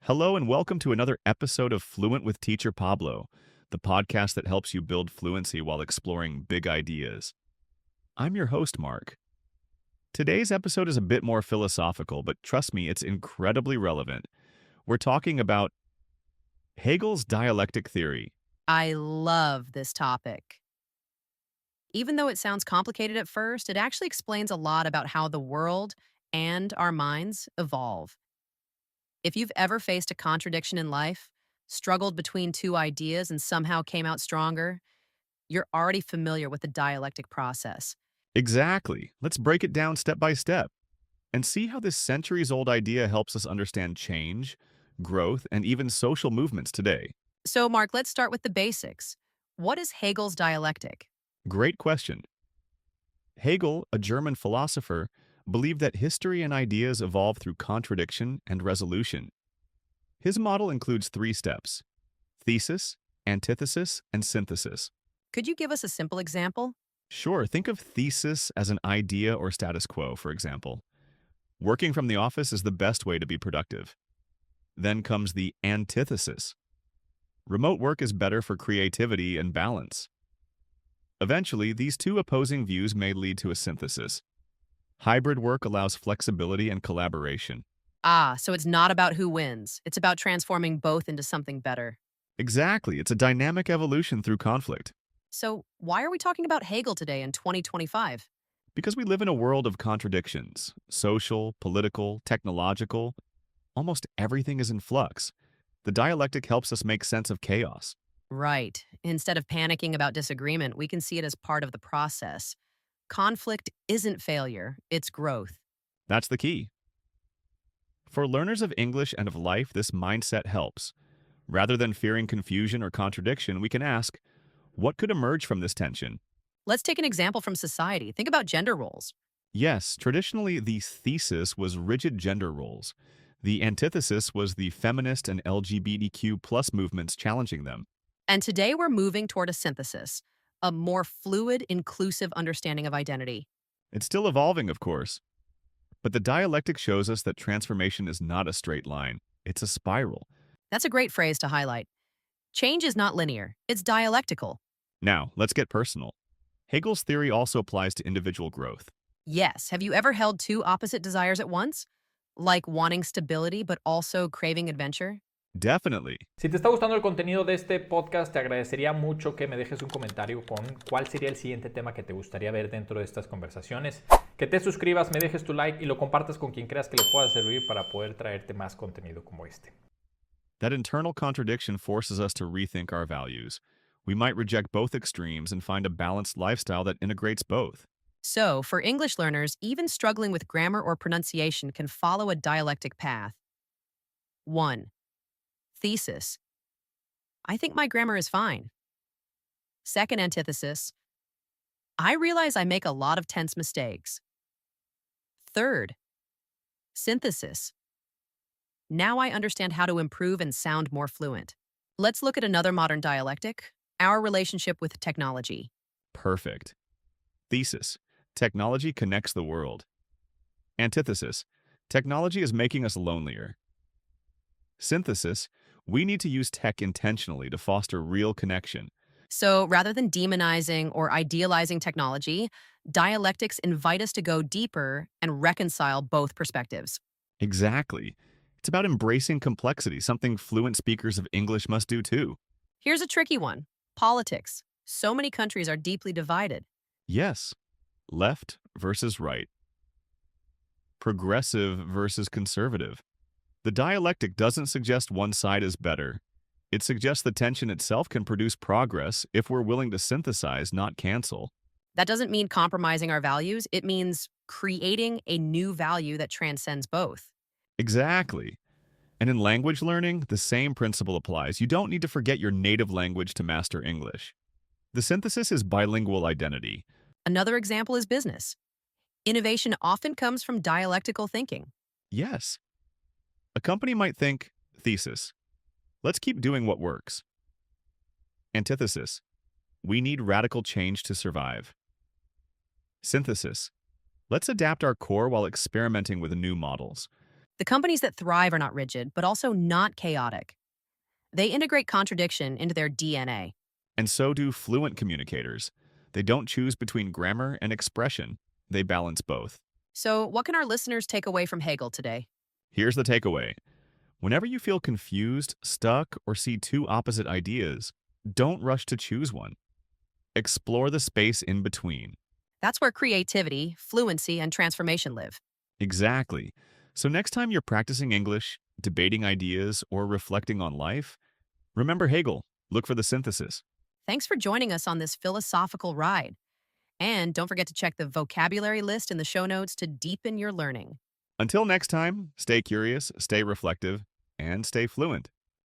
Hello and welcome to another episode of Fluent with Teacher Pablo, the podcast that helps you build fluency while exploring big ideas. I'm your host, Mark. Today's episode is a bit more philosophical, but trust me, it's incredibly relevant. We're talking about Hegel's dialectic theory. I love this topic. Even though it sounds complicated at first, it actually explains a lot about how the world and our minds evolve. If you've ever faced a contradiction in life, struggled between two ideas and somehow came out stronger, you're already familiar with the dialectic process. Exactly. Let's break it down step by step and see how this centuries-old idea helps us understand change, growth, and even social movements today. So, Mark, let's start with the basics. What is Hegel's dialectic? Great question. Hegel, a German philosopher, believed that history and ideas evolve through contradiction and resolution. His model includes three steps: thesis, antithesis, and synthesis. Could you give us a simple example? Sure, think of thesis as an idea or status quo, for example. Working from the office is the best way to be productive. Then comes the antithesis. Remote work is better for creativity and balance. Eventually, these two opposing views may lead to a synthesis. Hybrid work allows flexibility and collaboration. So it's not about who wins. It's about transforming both into something better. Exactly, it's a dynamic evolution through conflict. So, why are we talking about Hegel today in 2025? Because we live in a world of contradictions, social, political, technological, almost everything is in flux. The dialectic helps us make sense of chaos. Right. Instead of panicking about disagreement, we can see it as part of the process. Conflict isn't failure, it's growth. That's the key. For learners of English and of life, this mindset helps. Rather than fearing confusion or contradiction, we can ask, what could emerge from this tension? Let's take an example from society. Think about gender roles. Yes, traditionally the thesis was rigid gender roles. The antithesis was the feminist and LGBTQ plus movements challenging them. And today we're moving toward a synthesis, a more fluid, inclusive understanding of identity. It's still evolving, of course. But the dialectic shows us that transformation is not a straight line. It's a spiral. That's a great phrase to highlight. Change is not linear, it's dialectical. Now, let's get personal. Hegel's theory also applies to individual growth. Yes, have you ever held two opposite desires at once? Like wanting stability but also craving adventure? Definitely. Si te está gustando el contenido de este podcast, te agradecería mucho que me dejes un comentario con cuál sería el siguiente tema que te gustaría ver dentro de estas conversaciones, que te suscribas, me dejes tu like y lo compartas con quien creas que le pueda servir para poder traerte más contenido como este. That internal contradiction forces us to rethink our values. We might reject both extremes and find a balanced lifestyle that integrates both. So, for English learners, even struggling with grammar or pronunciation can follow a dialectic path. 1. Thesis. I think my grammar is fine. Second antithesis. I realize I make a lot of tense mistakes. Third. Synthesis. Now I understand how to improve and sound more fluent. Let's look at another modern dialectic, our relationship with technology. Perfect. Thesis. Technology connects the world. Antithesis. Technology is making us lonelier. Synthesis. We need to use tech intentionally to foster real connection. So rather than demonizing or idealizing technology, dialectics invite us to go deeper and reconcile both perspectives. Exactly. It's about embracing complexity, something fluent speakers of English must do too. Here's a tricky one: politics. So many countries are deeply divided. Yes. Left versus right. Progressive versus conservative. The dialectic doesn't suggest one side is better. It suggests the tension itself can produce progress if we're willing to synthesize, not cancel. That doesn't mean compromising our values. It means creating a new value that transcends both. Exactly. And in language learning, the same principle applies. You don't need to forget your native language to master English. The synthesis is bilingual identity. Another example is business. Innovation often comes from dialectical thinking. Yes. A company might think, thesis, let's keep doing what works. Antithesis, we need radical change to survive. Synthesis, let's adapt our core while experimenting with new models. The companies that thrive are not rigid, but also not chaotic. They integrate contradiction into their DNA. And so do fluent communicators. They don't choose between grammar and expression. They balance both. So, what can our listeners take away from Hegel today? Here's the takeaway. Whenever you feel confused, stuck, or see two opposite ideas, don't rush to choose one. Explore the space in between. That's where creativity, fluency, and transformation live. Exactly. So next time you're practicing English, debating ideas, or reflecting on life, remember Hegel. Look for the synthesis. Thanks for joining us on this philosophical ride. And don't forget to check the vocabulary list in the show notes to deepen your learning. Until next time, stay curious, stay reflective, and stay fluent.